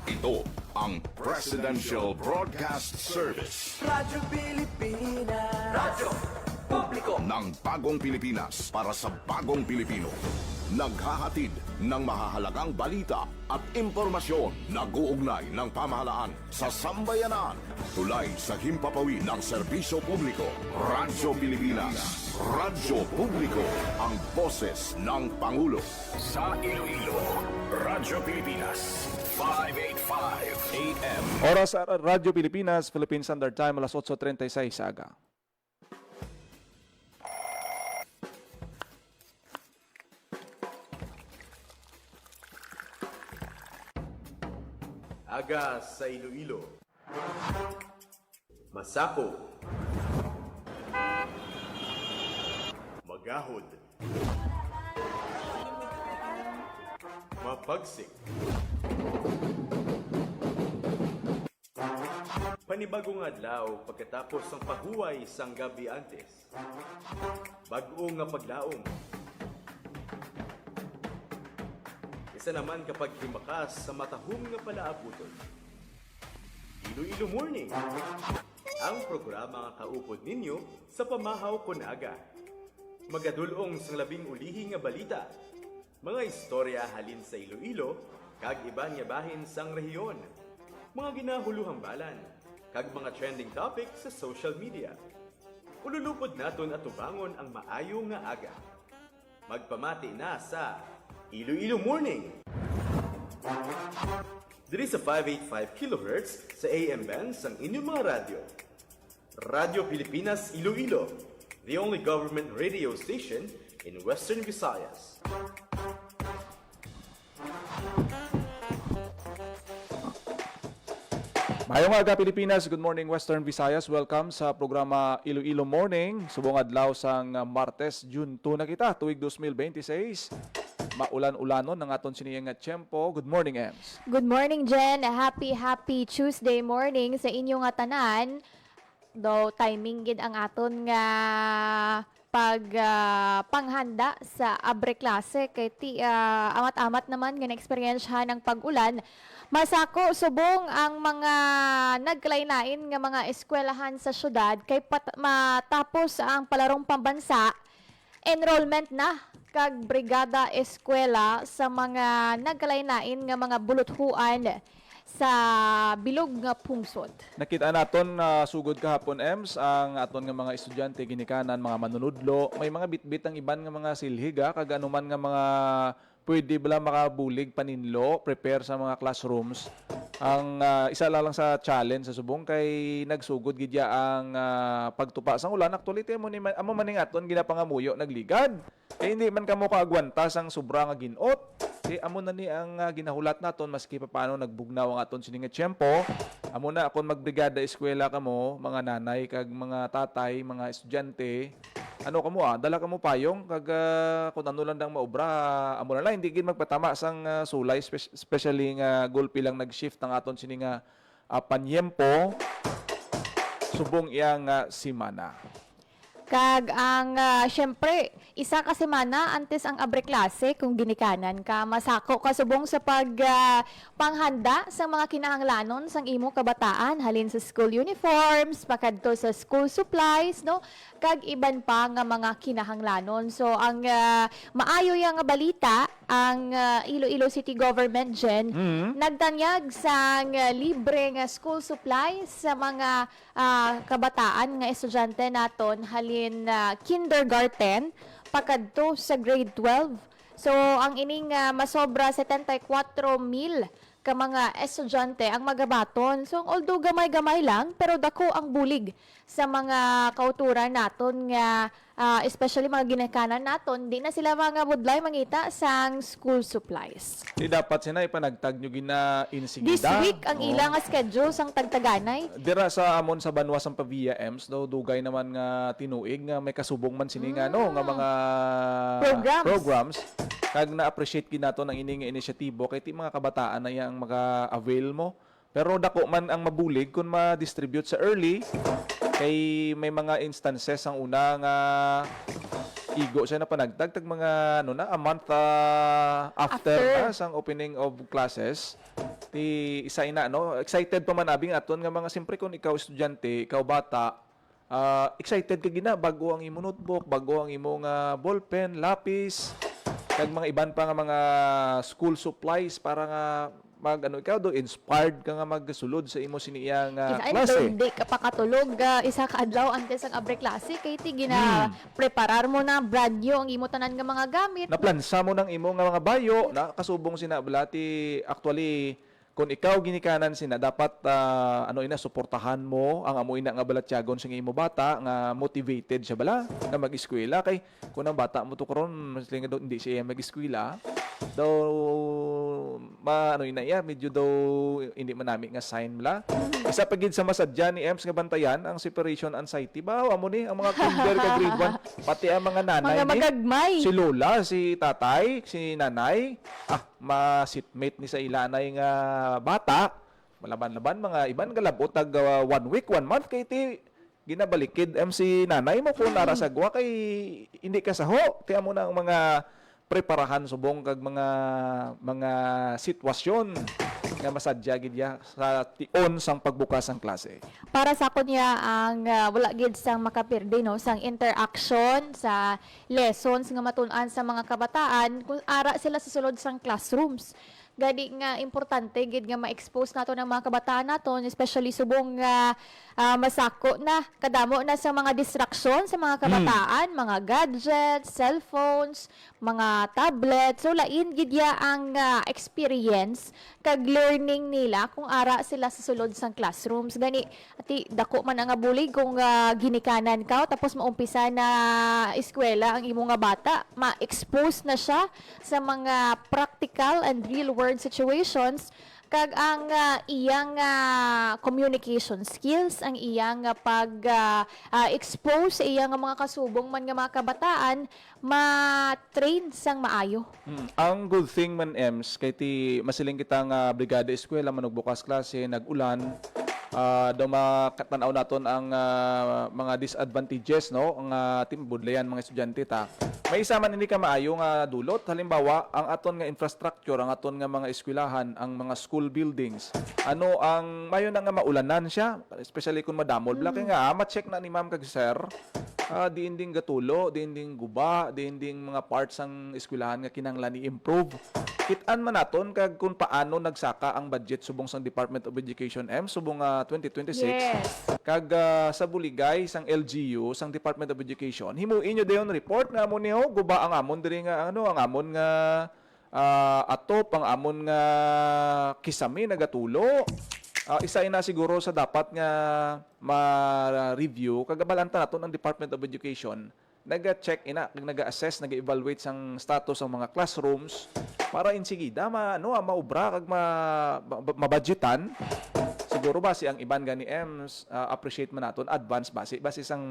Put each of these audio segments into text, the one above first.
Ito ang Presidential Broadcast Service Radyo Pilipinas. Radyo Publiko ng Bagong Pilipinas para sa Bagong Pilipino. Naghahatid ng mahahalagang balita at impormasyon na guugnay ng pamahalaan sa sambayanan. Tulay sa himpapawid ng serbisyo publiko. Radyo Pilipinas. Radyo Publiko. Ang boses ng Pangulo. Sa Iloilo, Radyo Pilipinas. 585 AM. Oras sa Radyo Pilipinas, Philippine Standard Time, alas 8:36 aga. Aga sa Iloilo. Masako. Magahod. Mapagsik. Panibagong adlaw pagkatapos ng paghuway sang gabi antes. Bag-o nga paglaom. Isa naman kapag himakas sa matahong nga palaabuton. Iloilo Morning, ang programa nga kaupod ninyo sa pamahaw kon aga. Magadulong sang labing ulihi nga balita, mga istorya halin sa Iloilo, kag iban nga bahin sang rehiyon, mga ginahuluhang balan, kag mga trending topic sa social media. Ululupod naton at tubangon ang maayo nga aga. Magpamati na sa Iloilo Morning. Diri sa 585 kHz sa AM bands ang inyong mga radyo. Radyo Pilipinas Iloilo, the only government radio station in Western Visayas. Mayong aga Pilipinas, good morning Western Visayas. Welcome sa programa Iloilo Morning. Subong adlaw sang Martes, June 2 na kita, tuig 2026. Maulan-ulanon ng aton siniyang tiyempo. Good morning, Ems. Good morning, Jen. Happy Tuesday morning sa inyong nga tanan. Though timing gid ang aton nga panghanda sa abre klase kay amat-amat naman nga na-experience ng pag-ulan. Masako subong ang mga nagkalain-lain nga mga eskwelahan sa syudad kay matapos ang palarong pambansa, enrollment na kag brigada eskwela sa mga nagkalain-lain nga mga buluthuan sa bilog nga pungsod. Nakita naton na sugod kahapon, Ems, ang aton nga mga estudyante ginikanan, mga manunudlo. May mga bitbit ang iban nga mga silhiga, kag anuman nga mga pwede bala makabulig paninlo, prepare sa mga classrooms. Ang isa lang sa challenge sa subong kay nagsugod gidya ang pagtupa sang ulan. Actually, amo maning aton ginapangamuyo nagligad. Kay hindi man kamo kaagwantas ang sobra nga ginot. Kay amo na ni ang ginahulat naton maski pa paano nagbugnaw ang aton sining tiyempo. Amo na akon magbrigada eskwela kamo, mga nanay kag mga tatay, mga estudyante. Ano kamo dala kamo payong kag kung ano lang dang maobra, amo na lang hindi gid magpatama sang sulay, especially nga gulpi lang nag-shift ang aton sining panyempo subong iyang simana. Kag ang syempre isa ka semana antes ang abre klase kung ginikanan ka masako ka subong sa panghanda sa mga kinahanglanon sang imo kabataan halin sa school uniforms, pakadto sa school supplies, no? Kag iban pa nga mga kinahanglanon. So ang maayo yang nga balita ang Iloilo City Government Gen nagtanyag sang libre nga school supplies sa mga kabataan nga estudyante naton halin kindergarten pakadto sa grade 12. So ang ining masobra 74,000 ka mga estudyante ang magabaton. So although gamay-gamay lang pero dako ang bulig sa mga kauturan naton nga especially mga ginikanan naton, di na sila mga budlay mangita sang school supplies. Di dapat sina ipanagtag nyo gina insigida. This week ang ilang nga schedule sang tagtaganay. Dira sa amon sa banwas ang Pavia Ems, do dugay naman nga tinuig nga may kasubong man sini nga nga mga programs. Kag na-appreciate ginato ng ining inisyatibo kay ti mga kabataan na yang maka-avail mo. Pero dako man ang mabulig kung ma-distribute sa early kay may mga instances ang una nga igo siya na panagtag mga a month after na sang opening of classes. Ti isa ina no, excited pa man abing aton nga mga siyempre kung ikaw estudyante, ikaw bata, excited ka gina bago ang imo notebook, bago ang imo nga ballpen, lapis, kag mga iban pa nga mga school supplies para nga ikaw do inspired ka nga magsulod sa imo siniyang Isa klase. hindi ka pa katulog, isa ka adlaw antes ang abre klase kay ti gina preparar mo na brand new ang imo tanan nga mga gamit. Naplansa mo ng imo nga mga bayo na kasubong sina balati actually kung ikaw ginikanan sina dapat suportahan mo ang amo ina nga balatyagon sa imo bata nga motivated siya bala nga mag-eskwela kay kung ang bata mo to karon masling daw hindi siya mag-eskwela daw medyo daw hindi man nami nga sign bala. Isa pa gid sa masadya ni Ems nga bantayan ang separation anxiety ba amo ni ang mga kinder ka grade 1 pati ang mga nanay Mga magagmay. si lola, si tatay, si nanay, ma-sitmate ni sa ilanay nga bata, malaban-laban mga iban galabot tag 1 week, 1 month kay ti ginabalikid MC nanay mo kung nara sa gwa kay hindi ka saho. Kaya mo na ang mga preparahan subong kag mga sitwasyon nga masadya gid ya sa tion sang pagbukas ang klase. Para sa kunya ang wala gid sang makapirdi no sang interaction sa lessons nga matun-an sa mga kabataan kung ara sila sa sulod sang classrooms. Gadi nga importante gid nga ma-expose nato ng mga kabataan naton especially subong masako na kadamo na sa mga distraction sa mga kabataan, mga gadgets, cellphones, mga tablet. So lain gid ya ang experience kag learning nila kung ara sila sa sulod sang classrooms. Gani ati dako man ang bulig kung ginikanan ka tapos maumpisa na eskwela ang imo nga bata, ma-expose na siya sa mga practical and real world situations kag ang iyang communication skills, ang iyang expose sa iyang mga kasubong man nga mga kabataan ma-train sang maayo. Ang good thing man Ems kay ti masiling kita nga brigada eskwela manog bukas klase nag-ulan daw makatanaw naton ang mga disadvantages no ang timbudlayan mga estudyante ta. May isa man hindi ka maayo nga dulot halimbawa ang aton nga infrastructure, ang aton nga mga eskwelahan, ang mga school buildings. Ano ang mayo na nga maulanan siya especially kung madamol bla kay nga ma-check na ni ma'am kag sir. Di inding gatulo, di inding guba, di inding mga parts ang eskwelahan nga kinahanglan i-improve. Kitaan man naton kag kung paano nagsaka ang budget subong sang Department of Education subong 2026. Yes. Kag sa buligay sang LGU sang Department of Education, himuin nyo dayon report nga amon niyo guba ang amon diri nga ang amon nga atop ang amon nga kisami nagatulo. Isa ina siguro sa dapat nga ma-review kagabalanta naton ang Department of Education naga-check ina naga-assess naga-evaluate sang status ng mga classrooms para insigida maubra kag mabudgetan siguro base ang iban gani Ems appreciate man naton advance base sang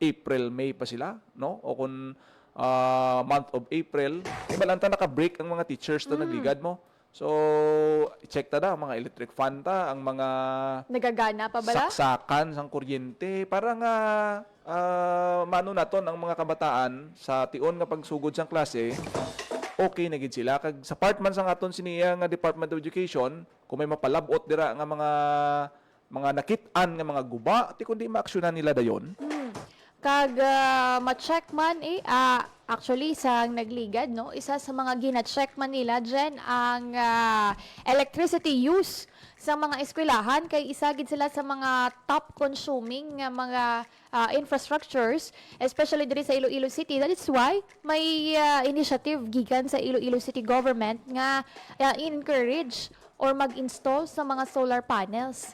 April May pa sila no o kun month of April balanta naka-break ang mga teachers to nagligad mo. So, i-check ta da, mga electric fan ta, ang mga Nagagana pa bala? saksakan sang kuryente, para nga mano naton ang mga kabataan sa tion nga pagsugod sang klase, okay na gid sila. Kag sa part man sang aton siniya nga Department of Education, kung may mapalabot dira nga mga nakit-an nga mga guba, ti kundi maaksyonan nila dayon. Kag ma-check man actually sang nagligad no isa sa mga gina-check man nila dyan ang electricity use sa mga eskwelahan kay isa gid sila sa mga top consuming nga mga infrastructures especially diri sa Iloilo City. That is why may initiative gikan sa Iloilo City government nga encourage or mag-install sa mga solar panels.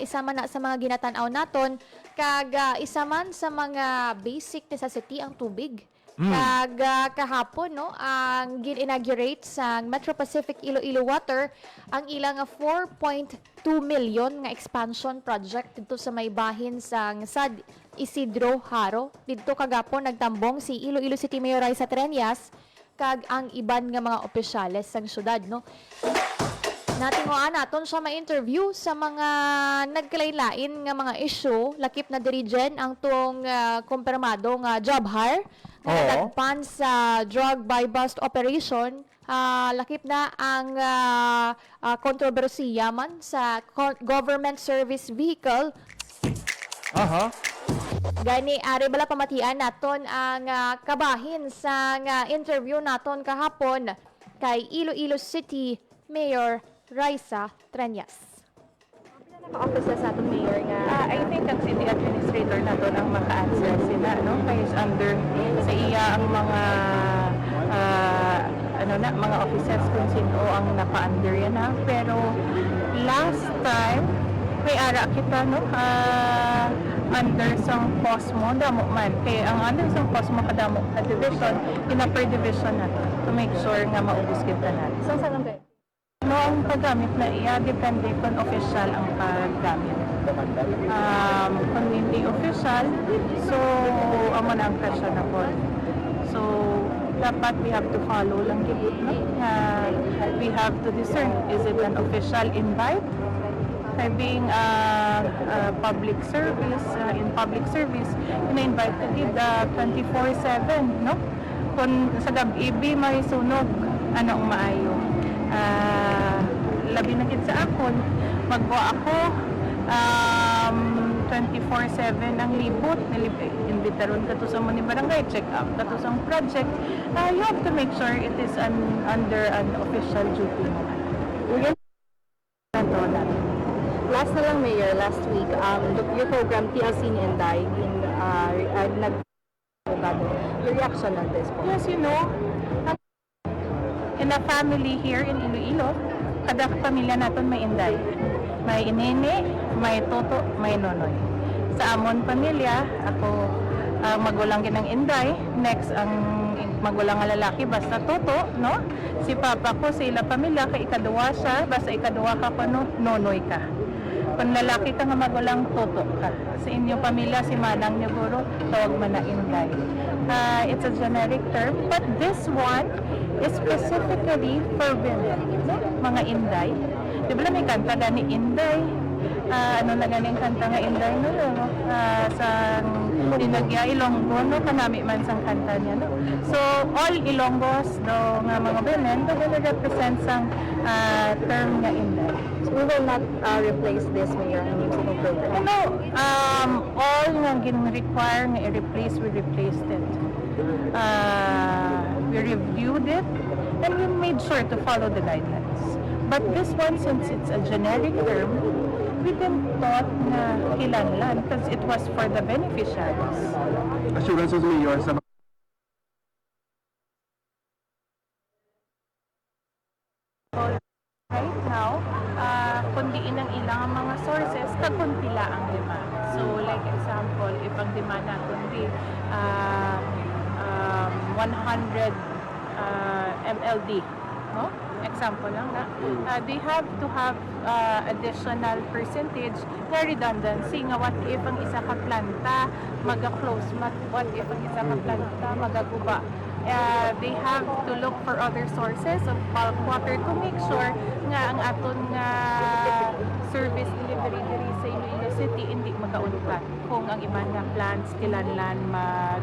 Isa man na sa mga ginatanaw naton kag isa man sa mga basic necessity ang tubig. Kag kahapon no ang gin-inaugurate sa Metro Pacific Iloilo Water ang ilang 4.2 million nga expansion project dito sa may bahin sang Sad Isidro Haro. Dito kagapon nagtambong si Iloilo City Mayor Raisa Treñas kag ang iban nga mga opisyales sang syudad no. Natinguan naton siya ma-interview sa mga nagkalain-lain nga mga issue lakip na diri dyan ang tuong kumpirmado nga job hire nga natagpan sa drug buy bust operation lakip na ang kontrobersiya man sa government service vehicle. Aha. Gani, ari bala pamatian naton ang kabahin sa interview naton kahapon kay Iloilo City Mayor Raisa Trenyas. Offices natin mayor nga I think ang city administrator na doon ang maka-answer sila no kaya under sa iya ang mga mga offices kung sino ang naka-under yan na pero last time may ara kita no under sang Cosmo damo man kaya ang under sang Cosmo kadamo ka division ina per division nato to make sure nga maubos kita natin so saan kayo no, ang paggamit na iya, depende kung official ang paggamit. Kung hindi official, so, amo na ang kasya na po. So, dapat we have to follow lang gibut no? We have to discern, is it an official invite? Kaya being public service, in public service, ina-invite to give the 24/7, no? Kung sa gabi may sunog, anong maayo? Labi na gid sa akon magbuo ako 24/7 ang libot imbitaron ka to sa mga barangay check up ka to sa project you have to make sure it is under an official duty mo Last na lang, Mayor, last week, your program, TLC ni Inday, your reaction on this po? yes you know in a family here in Iloilo kada pamilya naton may inday may inene may toto may nonoy sa amon pamilya ako magulang ginang inday next ang magulang nga lalaki basta toto no si papa ko sa ila pamilya kay ikaduwa siya basta ikaduwa ka pa no nonoy ka kung lalaki ka nga magulang toto ka sa inyong pamilya si manang niyo guro tawag man na inday it's a generic term but this one is specifically for women no? Mga inday di ba may kanta gani inday ano na ganing kanta nga inday no sa dinagya Ilonggo no kanami man sang kanta niya no so all Ilonggos do nga mga women do gonna represent sang term nga inday So we will not replace this, Mayor, ang musical program. you know all nga gin-require nga i-replace we replaced it we reviewed it and we made sure to follow the guidelines but this one since it's a generic term we didn't thought na kilanlan because it was for the beneficiaries. Assurances, Mayor, sa Right now, kundiin ang ilang mga sources, kaguntila ang demand. So, like example, if ang demand natin di 100 MLD, no? Example lang na, they have to have additional percentage na redundancy nga what if ang isa ka planta maga-close, what if ang isa ka planta magaguba. They have to look for other sources of bulk water to make sure nga ang aton nga service delivery diri sa Iloilo City hindi magkauntat kung ang iban nga plants kilanlan mag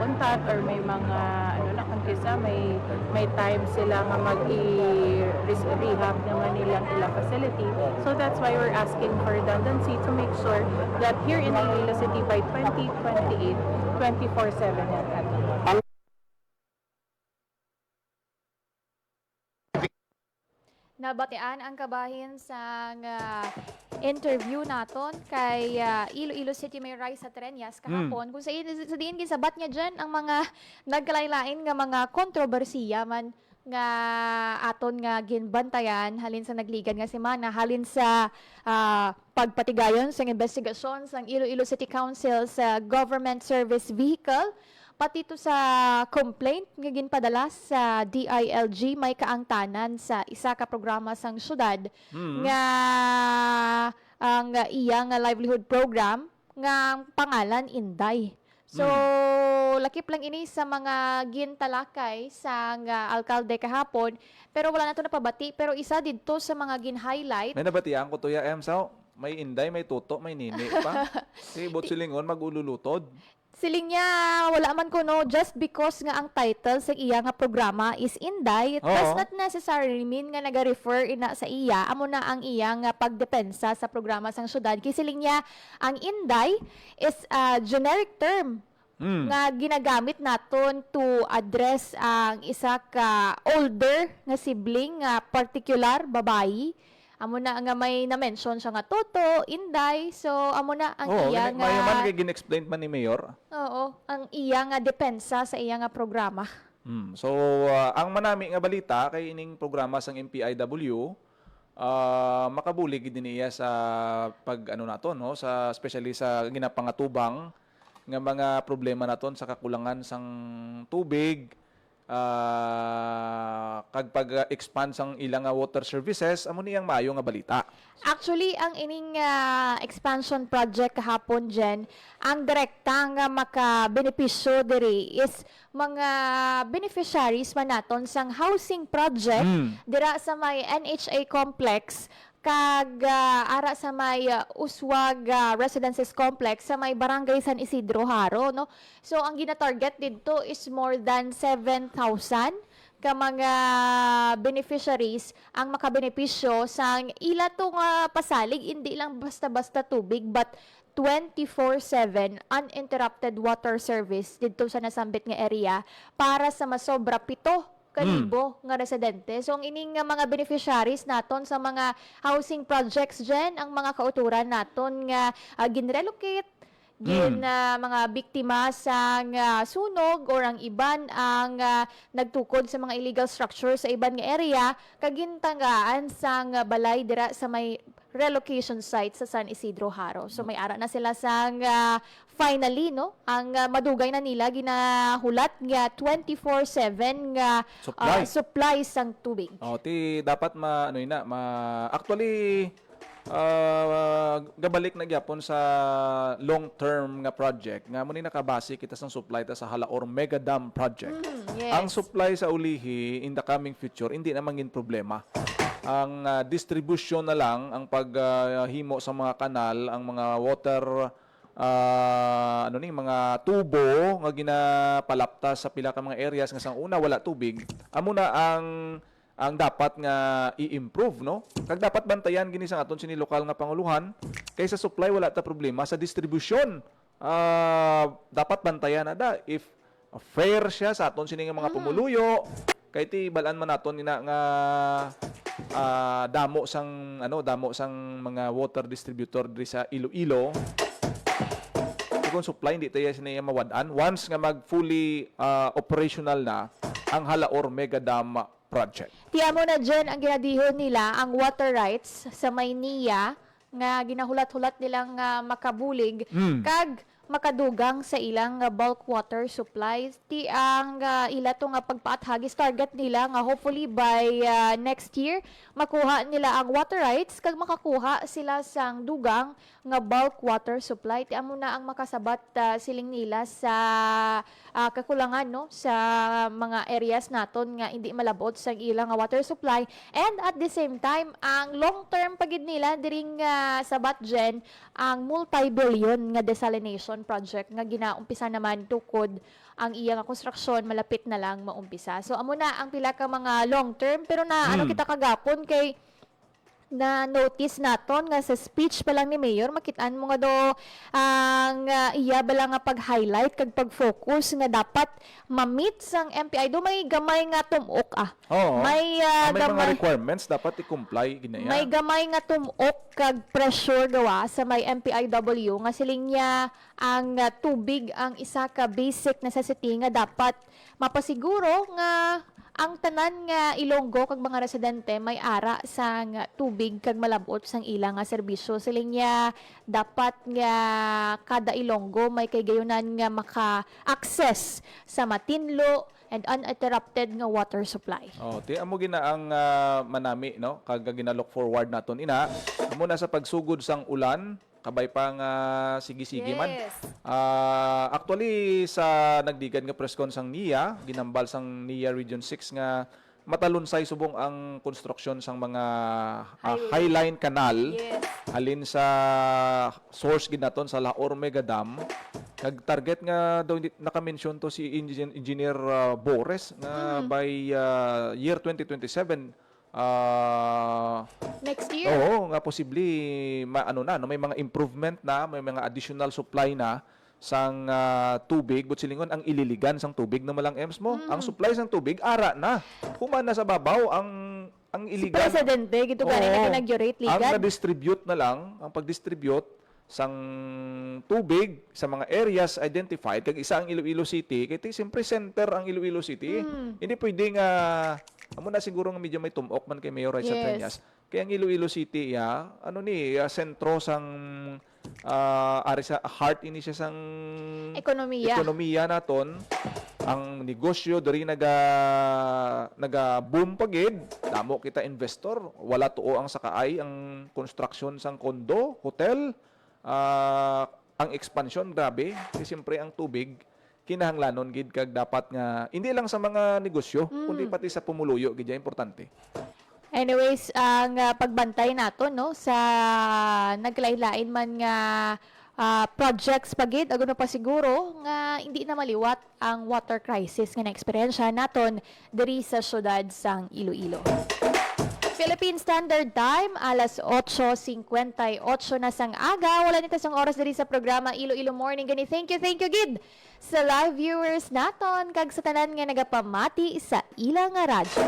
untat or may mga ano na kung kisa may time sila nga mag-rehab naman nilang ilang facility. So that's why we're asking for redundancy to make sure that here in Iloilo City by 2028 24/7 yan aton. Nabatian ang kabahin sa interview naton kay Iloilo City Mayor Raisa Trenyas kahapon kung sa diin gisabat niya dyan ang mga nagkalain-lain nga mga kontrobersiya man nga aton nga ginbantayan halin sa nagligan nga semana halin sa pagpatigayon sa investigasyon sa Iloilo City Council sa government service vehicle pati to sa complaint nga ginpadala sa DILG may kaangtanan sa isa ka programa sang syudad nga ang iyang livelihood program nga pangalan Inday. So lakip lang ini sa mga gintalakay sa alkalde kahapon pero wala na to napabati pero isa didto sa mga gin-highlight. May nabatian ko to ya, Sao. May inday, may tuto, may nini pa. Si Botsilingon mag-ululutod. Siling niya, wala man ko no, just because nga ang title sa iya nga programa is Inday, it does Oo. not necessarily mean nga naga-refer ina sa iya, amo na ang iya nga pagdepensa sa programa sang syudad. Kay siling niya, ang Inday is a generic term nga ginagamit naton to address ang isa ka older nga sibling nga particular babayi. Amo na nga may na-mention siya nga Toto, Inday. So amo na ang Oo, iya mayo man nga kay gin-explain man ni Mayor. oo, ang iya nga depensa sa iya nga programa. So, ang manami nga balita kay ining programa sang MPIW, makabulig din niya sa pag ano naton no, sa especially sa ginapangatubang nga mga problema naton sa kakulangan sang tubig, kag pag-expand sang ilang nga water services, amo niyang maayo nga balita. Actually, ang ining expansion project kahapon dyan, ang direkta nga makabenepisyo diri is mga beneficiaries man naton sang housing project dira sa may NHA complex kag ara sa may Uswag Residences Complex sa may Barangay San Isidro Haro, no? So ang gina-target dito is more than 7,000 ka mga beneficiaries ang makabenepisyo sa ila to nga pasalig, hindi lang basta-basta tubig but 24/7 uninterrupted water service dito sa nasambit nga area para sa masobra 7,000 nga residente. So ang ining nga mga beneficiaries naton sa mga housing projects dyan, ang mga kauturan naton nga ginrelocate, mga biktima sa sunog or ang iban ang nagtukod sa mga illegal structure sa iban nga area, kagintangaan sa balay dira sa may relocation site sa San Isidro Haro. So may ara na sila sa finally no, ang madugay na nila ginahulat nga 24/7 nga supply sang tubig. Ti dapat actually gabalik na gyapon sa long-term nga project nga muni nakabase kita sang supply ta sa Halaor Mega Dam project. Yes. Ang supply sa ulihi in the coming future hindi na mangin problema. Ang distribution na lang ang paghimo sa mga kanal, ang mga water mga tubo nga ginapalaptas sa pila ka mga areas nga sang una wala tubig. Amo na ang dapat nga i-improve, no? Kag dapat bantayan gini sang aton sini lokal nga panguluhan kaysa supply wala ta problema sa distribution. Dapat bantayan ada if fair siya sa aton sini nga mga pumuluyo kay ti balaan man naton ina nga damo sang mga water distributor diri sa Iloilo. Kung supply hindi tayo siniya mawadaan once nga mag fully operational na ang Halaor Mega Dam project. Tiamo na dyan ang ginadihon nila, ang water rights sa Maynila nga ginahulat-hulat nilang makabulig kag makadugang sa ilang bulk water supply. Ti ang ila to nga pagpaathagis target nila nga hopefully by next year makuha nila ang water rights kag makakuha sila sang dugang nga bulk water supply. Ti amo na ang makasabat siling nila sa kakulangan no sa mga areas naton nga hindi malabot sa ilang water supply, and at the same time ang long term pagid nila diring sabat dyan ang multi-billion nga desalination project nga ginaumpisa naman tukod ang iya nga konstruksyon malapit na lang maumpisa. So amo na ang pila ka mga long term pero ano kita kagapon kay na notice naton nga sa speech pa lang ni Mayor makitaan mo nga do ang iya bala nga pag-highlight kag pag-focus nga dapat ma-meet sang MPI do may gamay nga tumok may mga requirements dapat i-comply ginaya. May gamay nga tumok kag pressure gawa sa may MPIW nga siling niya ang tubig ang isa ka basic necessity nga dapat mapasiguro nga ang tanan nga Ilonggo kag mga residente may ara sang tubig kag malabot sang ilang nga serbisyo. Siling niya dapat nga kada Ilonggo may kaygayonan nga maka-access sa matinlo and uninterrupted nga water supply. Ti amo gina ang manami no kag ginalook forward naton ina amo na sa pagsugod sang ulan kabay pang sige-sige man. Actually sa nagdigan nga press con sang NIA, ginambal sang NIA Region 6 nga matalunsay subong ang construction sang mga highline canal halin sa source ginaton sa Halaor Mega Dam Kag target nga daw naka-mention to si Engineer Bores na by year 2027 Next year. oo, nga posible may mga improvement na, may mga additional supply na sang tubig, but silingon ang ililigan sang tubig na malang EMS mo. Ang supply sang tubig ara na. Human na sa babaw ang Si iligan. Presidente, gito galing na Oo. kinag-curate Ang ligad. na-distribute na lang, ang pag-distribute sang tubig sa mga areas identified, kag isa ang Iloilo City, kaya siyempre center ang Iloilo City. Hindi pwedeng, amo na siguro nga medyo may tumok man kay Mayor Richard Yes. Treñas. Kaya ang Iloilo City, sentro sang, ari sa heart ini siya sang ekonomiya naton. Ang negosyo diri naga-boom pagid. Damo kita investor, wala tuo ang sakaay ang construction sang kondo, hotel, ang expansion grabe. Kasi siyempre ang tubig kinahanglanon gid kag dapat nga hindi lang sa mga negosyo, kundi pati sa pumuluyo gid importante. Anyways, ang pagbantay nato no sa naglain-lain man nga projects pagid agon pa siguro nga hindi na maliwat ang water crisis nga na-eksperyensya naton diri sa syudad sang Iloilo. Philippine Standard Time, alas 8:58 na sang aga. Wala nito sang oras diri sa programa Iloilo Morning. Gani, thank you, Gid. Sa live viewers naton, kag sa tanan nga nagapamati sa ilang nga radyo.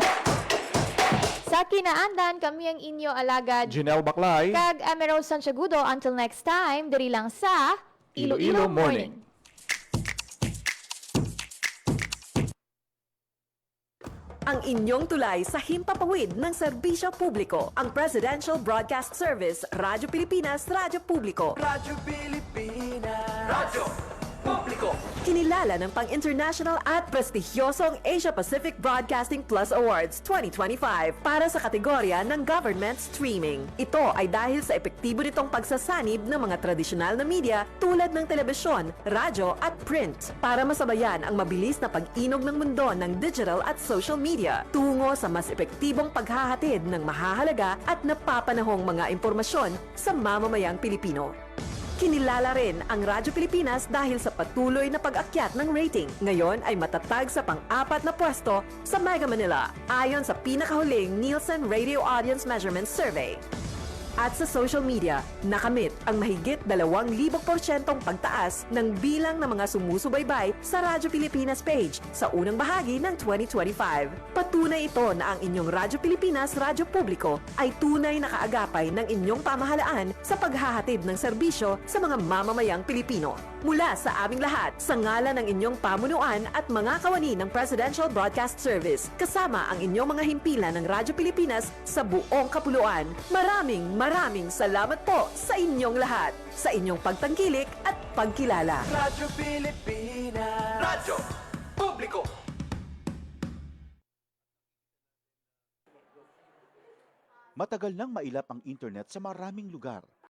Sa kinaandan, kami ang inyo alagad. Janelle Baclay, Kag Amero Santiagudo. Until next time, diri lang sa Iloilo Morning. Ang inyong tulay sa himpapawid ng serbisyo publiko. Ang Presidential Broadcast Service, Radyo Pilipinas, Radyo Publiko. Radyo Pilipinas. Radyo Publiko. Kinilala ng pang-international at prestigyosong Asia Pacific Broadcasting Plus Awards 2025 para sa kategorya ng Government Streaming. Ito ay dahil sa epektibo nitong pagsasanib ng mga tradisyonal na media tulad ng telebisyon, radyo at print para masabayan ang mabilis na pag-inog ng mundo ng digital at social media tungo sa mas epektibong paghahatid ng mahahalaga at napapanahong mga impormasyon sa mamamayang Pilipino. Kinilala rin ang Radyo Pilipinas dahil sa patuloy na pag-akyat ng rating. Ngayon ay matatag sa pang-4 na pwesto sa Mega Manila ayon sa pinakahuling Nielsen Radio Audience Measurement Survey. At sa social media, nakamit ang mahigit 2,000% pagtaas ng bilang ng mga sumusubaybay sa Radyo Pilipinas page sa unang bahagi ng 2025. Patunay ito na ang inyong Radyo Pilipinas Radyo Publiko ay tunay na kaagapay ng inyong pamahalaan sa paghahatid ng serbisyo sa mga mamamayang Pilipino. Mula sa aming lahat, sa ngalan ng inyong pamunuan at mga kawani ng Presidential Broadcast Service, kasama ang inyong mga himpilan ng Radyo Pilipinas sa buong kapuluan. Maraming salamat po sa inyong lahat, sa inyong pagtangkilik at pagkilala. Radyo Pilipinas. Radyo Publiko. Matagal nang mailap ang internet sa maraming lugar.